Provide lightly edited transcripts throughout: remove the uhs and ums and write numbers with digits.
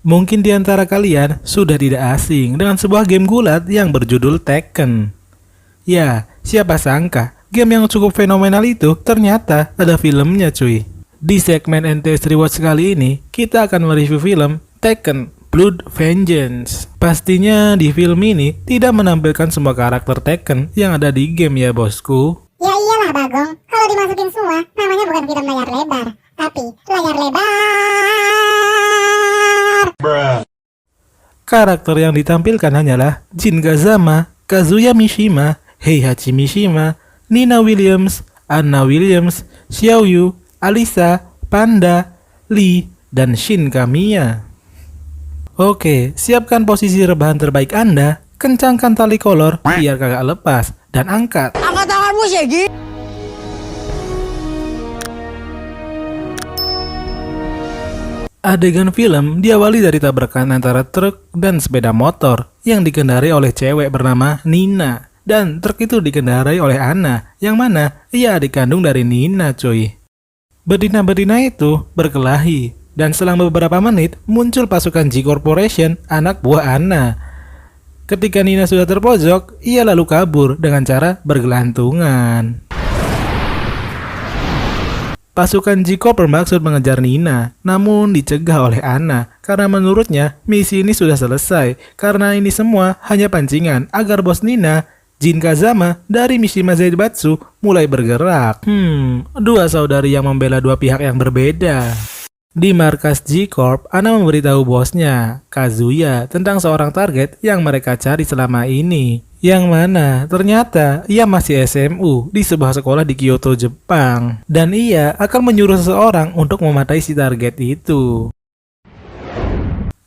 Mungkin di antara kalian sudah tidak asing dengan sebuah game gulat yang berjudul Tekken. Ya, siapa sangka game yang cukup fenomenal itu ternyata ada filmnya cuy. Di segmen NTS Rewatch kali ini, kita akan mereview film Tekken Blood Vengeance. Pastinya di film ini tidak menampilkan semua karakter Tekken yang ada di game ya bosku. Ya iyalah Bagong, kalau dimasukin semua namanya bukan film layar lebar, tapi layar lebar. Karakter yang ditampilkan hanyalah Jin Kazama, Kazuya Mishima, Heihachi Mishima, Nina Williams, Anna Williams, Xiaoyu, Alisa, Panda, Lee, dan Shin Kamiya. Oke, siapkan posisi rebahan terbaik Anda, kencangkan tali kolor biar kagak lepas, dan angkat. Angkat tanganmu Shaggy. Adegan film diawali dari tabrakan antara truk dan sepeda motor yang dikendarai oleh cewek bernama Nina. Dan truk itu dikendarai oleh Anna, yang mana ia adik kandung dari Nina cuy. Betina-betina itu berkelahi, dan selang beberapa menit muncul pasukan G Corporation, anak buah Anna. Ketika Nina sudah terpojok, ia lalu kabur dengan cara bergelantungan. Pasukan G Corp bermaksud mengejar Nina, namun dicegah oleh Anna karena menurutnya misi ini sudah selesai karena ini semua hanya pancingan agar bos Nina, Jin Kazama dari Mishima Zaibatsu mulai bergerak. Dua saudari yang membela dua pihak yang berbeda. Di markas G Corp, Anna memberitahu bosnya, Kazuya, tentang seorang target yang mereka cari selama ini. Yang mana ternyata ia masih SMU di sebuah sekolah di Kyoto, Jepang. Dan ia akan menyuruh seseorang untuk mematai si target itu.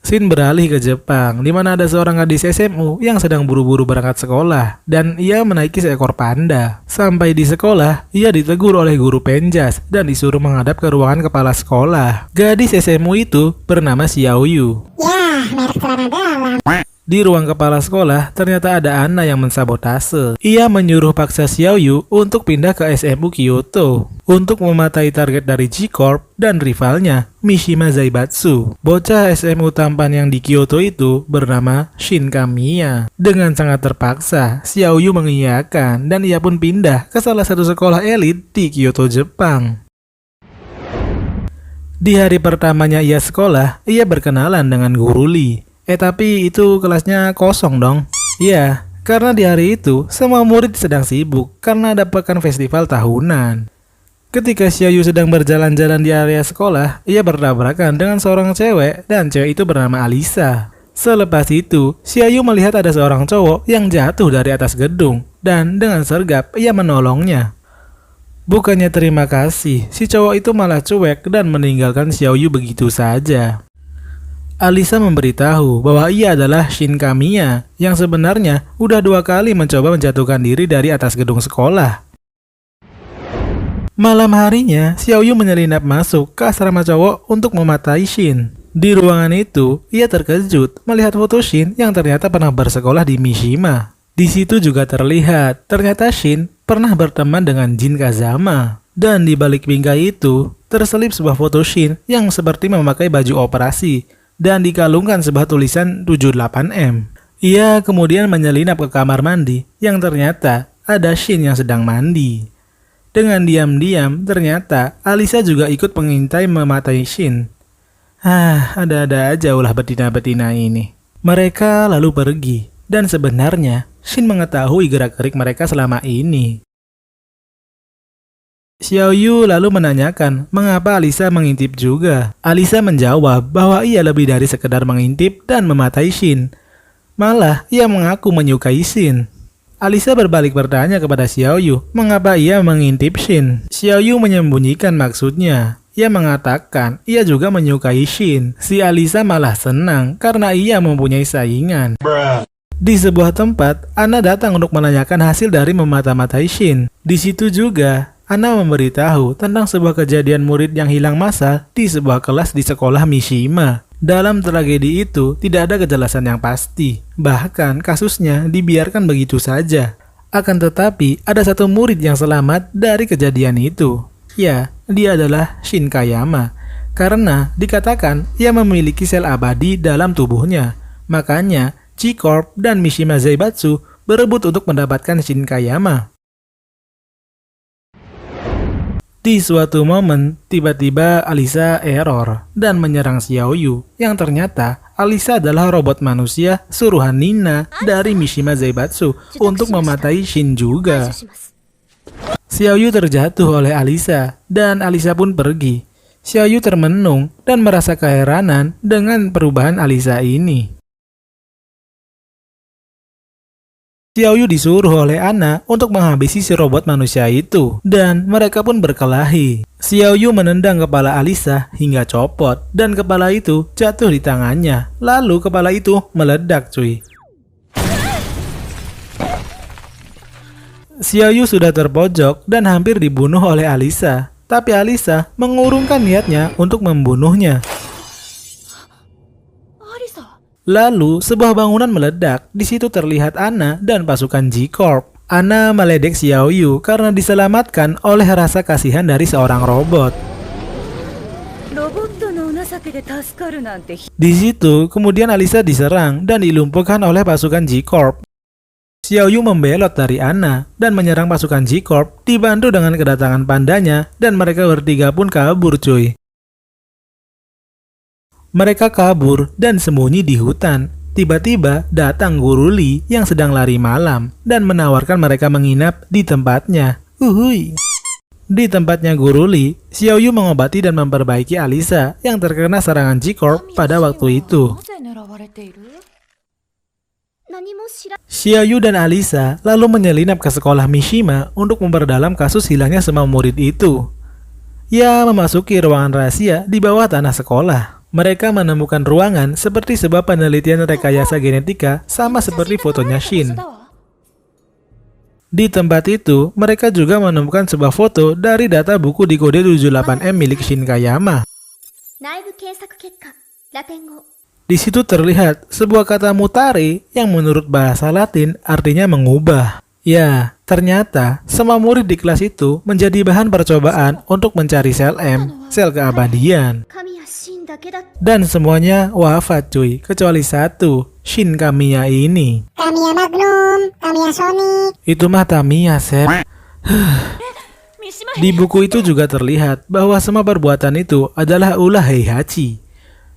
Scene beralih ke Jepang, di mana ada seorang gadis SMU yang sedang buru-buru berangkat sekolah, dan ia menaiki seekor panda. Sampai di sekolah, ia ditegur oleh guru penjas dan disuruh menghadap ke ruangan kepala sekolah. Gadis SMU itu bernama Xiaoyu. Ya, merek celana dalam. Di ruang kepala sekolah, ternyata ada Anna yang mensabotase. Ia menyuruh paksa Xiaoyu untuk pindah ke SMU Kyoto untuk mematai target dari G Corp dan rivalnya, Mishima Zaibatsu. Bocah SMU tampan yang di Kyoto itu bernama Shin Kamiya. Dengan sangat terpaksa, Xiaoyu mengiyakan dan ia pun pindah ke salah satu sekolah elit di Kyoto, Jepang. Di hari pertamanya ia sekolah, ia berkenalan dengan guru Lee. Tapi itu kelasnya kosong dong. Iya, karena di hari itu semua murid sedang sibuk karena ada pekan festival tahunan. Ketika Xiaoyu sedang berjalan-jalan di area sekolah, ia bertabrakan dengan seorang cewek dan cewek itu bernama Alisa. Selepas itu, Xiaoyu melihat ada seorang cowok yang jatuh dari atas gedung dan dengan sergap ia menolongnya. Bukannya terima kasih, si cowok itu malah cuek dan meninggalkan Xiaoyu begitu saja. Alisa memberitahu bahwa ia adalah Shin Kamiya yang sebenarnya udah 2 kali mencoba menjatuhkan diri dari atas gedung sekolah. Malam harinya, Xiaoyu menyelinap masuk ke asrama cowok untuk mematai Shin. Di ruangan itu, ia terkejut melihat foto Shin yang ternyata pernah bersekolah di Mishima. Di situ juga terlihat, ternyata Shin pernah berteman dengan Jin Kazama. Dan di balik bingkai itu, terselip sebuah foto Shin yang seperti memakai baju operasi dan dikalungkan sebuah tulisan 78M. Ia kemudian menyelinap ke kamar mandi yang ternyata ada Shin yang sedang mandi. Dengan diam-diam ternyata Alisa juga ikut mengintai mematai Shin. Ada-ada aja ulah betina-betina ini. Mereka lalu pergi dan sebenarnya Shin mengetahui gerak-gerik mereka selama ini. Xiaoyu lalu menanyakan mengapa Alisa mengintip juga. Alisa menjawab bahwa ia lebih dari sekedar mengintip dan mematai Shin. Malah ia mengaku menyukai Shin. Alisa berbalik bertanya kepada Xiaoyu mengapa ia mengintip Shin. Xiaoyu menyembunyikan maksudnya. Ia mengatakan ia juga menyukai Shin. Si Alisa malah senang karena ia mempunyai saingan. Di sebuah tempat, Anna datang untuk menanyakan hasil dari memata-matai Shin. Di situ juga Anna memberitahu tentang sebuah kejadian murid yang hilang massal di sebuah kelas di sekolah Mishima. Dalam tragedi itu tidak ada kejelasan yang pasti, bahkan kasusnya dibiarkan begitu saja. Akan tetapi ada satu murid yang selamat dari kejadian itu. Ya, dia adalah Shin Kayama. karena dikatakan ia memiliki sel abadi dalam tubuhnya. Makanya G-Corp dan Mishima Zaibatsu berebut untuk mendapatkan Shin Kayama. Di suatu momen, tiba-tiba Alisa error dan menyerang Xiaoyu, yang ternyata Alisa adalah robot manusia suruhan Nina dari Mishima Zaibatsu untuk mematai Shin juga. Xiaoyu terjatuh oleh Alisa, dan Alisa pun pergi. Xiaoyu termenung dan merasa keheranan dengan perubahan Alisa ini. Xiaoyu disuruh oleh Anna untuk menghabisi si robot manusia itu, dan mereka pun berkelahi. Xiaoyu menendang kepala Alisa hingga copot, dan kepala itu jatuh di tangannya. Lalu kepala itu meledak, cuy. Xiaoyu sudah terpojok dan hampir dibunuh oleh Alisa, tapi Alisa mengurungkan niatnya untuk membunuhnya. Lalu, sebuah bangunan meledak. Di situ terlihat Anna dan pasukan G-Corp. Anna meledek Xiaoyu karena diselamatkan oleh rasa kasihan dari seorang robot. Di situ, kemudian Alisa diserang dan dilumpuhkan oleh pasukan G-Corp. Xiaoyu membelot dari Anna dan menyerang pasukan G-Corp dibantu dengan kedatangan pandanya, dan mereka bertiga pun kabur, cuy. Mereka kabur dan sembunyi di hutan. Tiba-tiba datang Guru Li yang sedang lari malam dan menawarkan mereka menginap di tempatnya. Uhuy. Di tempatnya Guru Li, Xiaoyu mengobati dan memperbaiki Alisa yang terkena serangan G-Corp pada waktu itu. Xiaoyu dan Alisa lalu menyelinap ke sekolah Mishima untuk memperdalam kasus hilangnya semua murid itu. Ia memasuki ruangan rahasia di bawah tanah sekolah. Mereka menemukan ruangan seperti sebuah penelitian rekayasa genetika sama seperti fotonya Shin. Di tempat itu, mereka juga menemukan sebuah foto dari data buku di kode 78M milik Shin Kayama. Di situ terlihat sebuah kata mutare yang menurut bahasa Latin artinya mengubah. Ya, ternyata semua murid di kelas itu menjadi bahan percobaan untuk mencari sel M, sel keabadian. Dan semuanya wafat, cuy, kecuali satu, Shin Kamiya ini. Kamiya Magnum, Kamiya Sonic. Itu mah Tamiya, Sep. Di buku itu juga terlihat bahwa semua perbuatan itu adalah ulah Heihachi.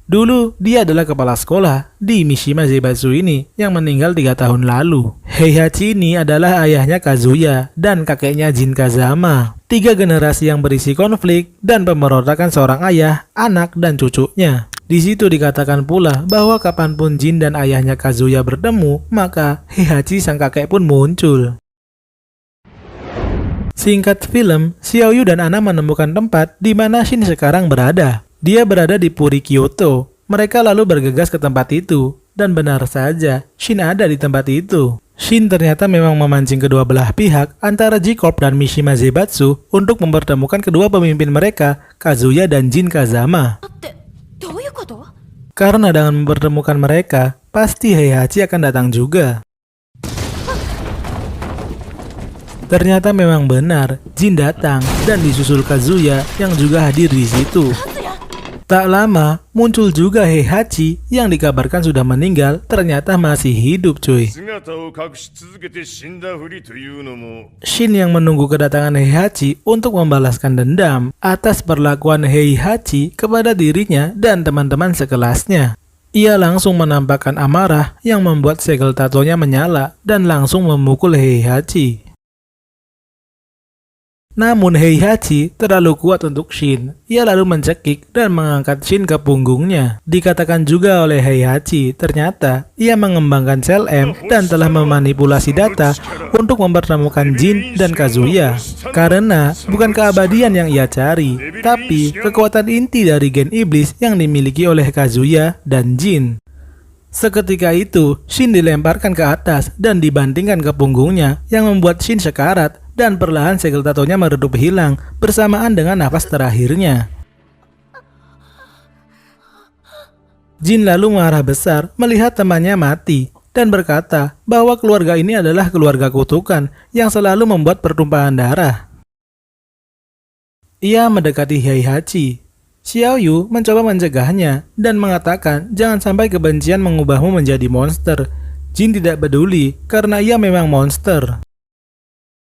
Dulu, dia adalah kepala sekolah di Mishima Zaibatsu ini yang meninggal 3 tahun lalu. Heihachi ini adalah ayahnya Kazuya dan kakeknya Jin Kazama. 3 generasi yang berisi konflik dan pemberontakan seorang ayah, anak, dan cucunya. Di situ dikatakan pula bahwa kapanpun Jin dan ayahnya Kazuya bertemu, maka Heihachi sang kakek pun muncul. Singkat film, Xiaoyu dan Anna menemukan tempat di mana Shin sekarang berada. Dia berada di Puri Kyoto. Mereka lalu bergegas ke tempat itu. Dan benar saja, Shin ada di tempat itu. Shin ternyata memang memancing kedua belah pihak antara G-Corp dan Mishima Zaibatsu untuk mempertemukan kedua pemimpin mereka, Kazuya dan Jin Kazama. Karena dengan mempertemukan mereka, pasti Heihachi akan datang juga. Ternyata memang benar, Jin datang dan disusul Kazuya yang juga hadir di situ. Tak lama, muncul juga Heihachi yang dikabarkan sudah meninggal, ternyata masih hidup, cuy. Shin yang menunggu kedatangan Heihachi untuk membalaskan dendam atas perlakuan Heihachi kepada dirinya dan teman-teman sekelasnya. Ia langsung menampakkan amarah yang membuat segel tatonya menyala dan langsung memukul Heihachi. Namun Heihachi terlalu kuat untuk Shin. Ia lalu mencekik dan mengangkat Shin ke punggungnya. Dikatakan juga oleh Heihachi, ternyata ia mengembangkan sel M dan telah memanipulasi data untuk mempertemukan Jin dan Kazuya. Karena bukan keabadian yang ia cari, tapi kekuatan inti dari gen iblis yang dimiliki oleh Kazuya dan Jin. Seketika itu, Shin dilemparkan ke atas dan dibantingkan ke punggungnya yang membuat Shin sekarat. Dan perlahan segel tatonya meredup hilang bersamaan dengan nafas terakhirnya. Jin lalu marah besar melihat temannya mati dan berkata bahwa keluarga ini adalah keluarga kutukan yang selalu membuat pertumpahan darah. Ia mendekati Heihachi. Xiaoyu mencoba mencegahnya dan mengatakan jangan sampai kebencian mengubahmu menjadi monster. Jin tidak peduli karena ia memang monster.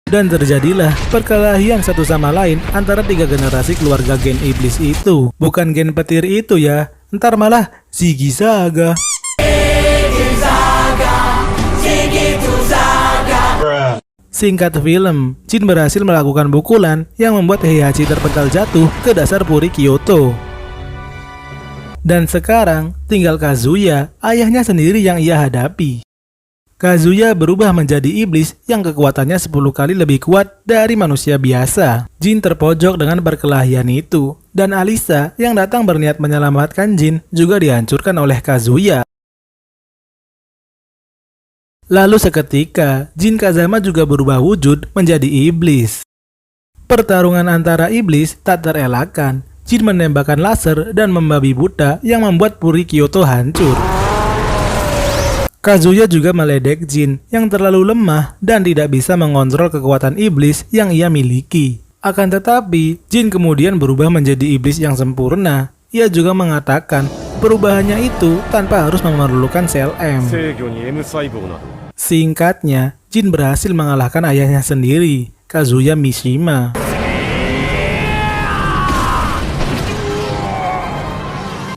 Dan terjadilah perkelahian satu sama lain antara 3 generasi keluarga gen iblis itu. Bukan gen petir itu ya, ntar malah Ziggy Zaga. Singkat film, Jin berhasil melakukan pukulan yang membuat Heihachi terpental jatuh ke dasar puri Kyoto. Dan sekarang tinggal Kazuya, ayahnya sendiri yang ia hadapi. Kazuya berubah menjadi iblis yang kekuatannya 10 kali lebih kuat dari manusia biasa. Jin terpojok dengan perkelahian itu, dan Alisa yang datang berniat menyelamatkan Jin juga dihancurkan oleh Kazuya. Lalu seketika, Jin Kazama juga berubah wujud menjadi iblis. Pertarungan antara iblis tak terelakkan. Jin menembakkan laser dan membabi buta yang membuat puri Kyoto hancur. Kazuya juga meledek Jin yang terlalu lemah dan tidak bisa mengontrol kekuatan iblis yang ia miliki. Akan tetapi, Jin kemudian berubah menjadi iblis yang sempurna. Ia juga mengatakan perubahannya itu tanpa harus memerlukan sel M. Singkatnya, Jin berhasil mengalahkan ayahnya sendiri, Kazuya Mishima.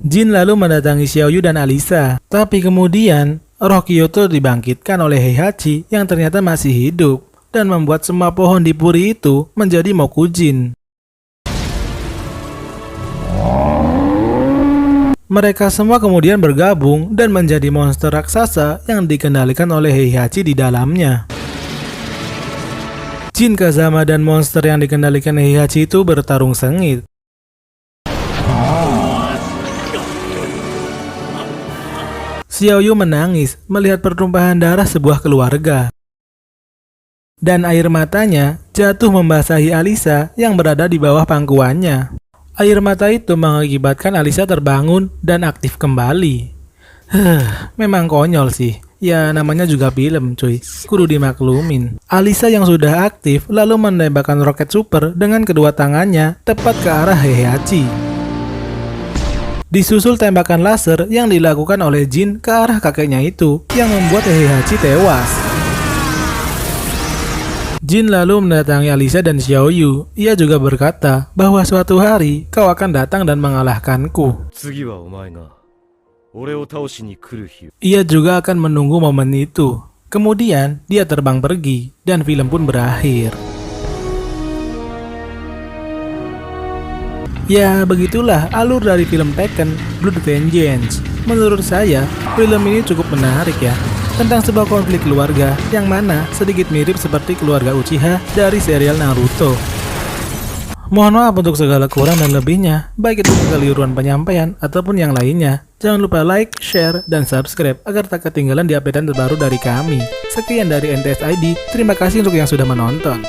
Jin lalu mendatangi Xiaoyu dan Alisa, tapi kemudian roh Kyoto dibangkitkan oleh Heihachi yang ternyata masih hidup dan membuat semua pohon di puri itu menjadi Mokujin. Mereka semua kemudian bergabung dan menjadi monster raksasa yang dikendalikan oleh Heihachi di dalamnya. Jin Kazama dan monster yang dikendalikan Heihachi itu bertarung sengit. Xiaoyu menangis melihat pertumpahan darah sebuah keluarga. Dan air matanya jatuh membasahi Alisa yang berada di bawah pangkuannya. Air mata itu mengakibatkan Alisa terbangun dan aktif kembali. Memang konyol sih. Ya namanya juga film cuy, kudu dimaklumin. Alisa yang sudah aktif lalu menembakkan roket super dengan kedua tangannya tepat ke arah Heihachi. Disusul tembakan laser yang dilakukan oleh Jin ke arah kakeknya itu yang membuat Heihachi tewas. Jin lalu mendatangi Alisa dan Xiaoyu. Ia juga berkata bahwa suatu hari kau akan datang dan mengalahkanku. Ia juga akan menunggu momen itu. Kemudian dia terbang pergi dan film pun berakhir. Ya begitulah alur dari film Tekken Blood Vengeance. Menurut saya film ini cukup menarik ya, tentang sebuah konflik keluarga yang mana sedikit mirip seperti keluarga Uchiha dari serial Naruto. Mohon maaf untuk segala kurang dan lebihnya, baik itu kekeliruan penyampaian ataupun yang lainnya. Jangan lupa like, share, dan subscribe agar tak ketinggalan di updatean terbaru dari kami. Sekian dari NTS ID, terima kasih untuk yang sudah menonton.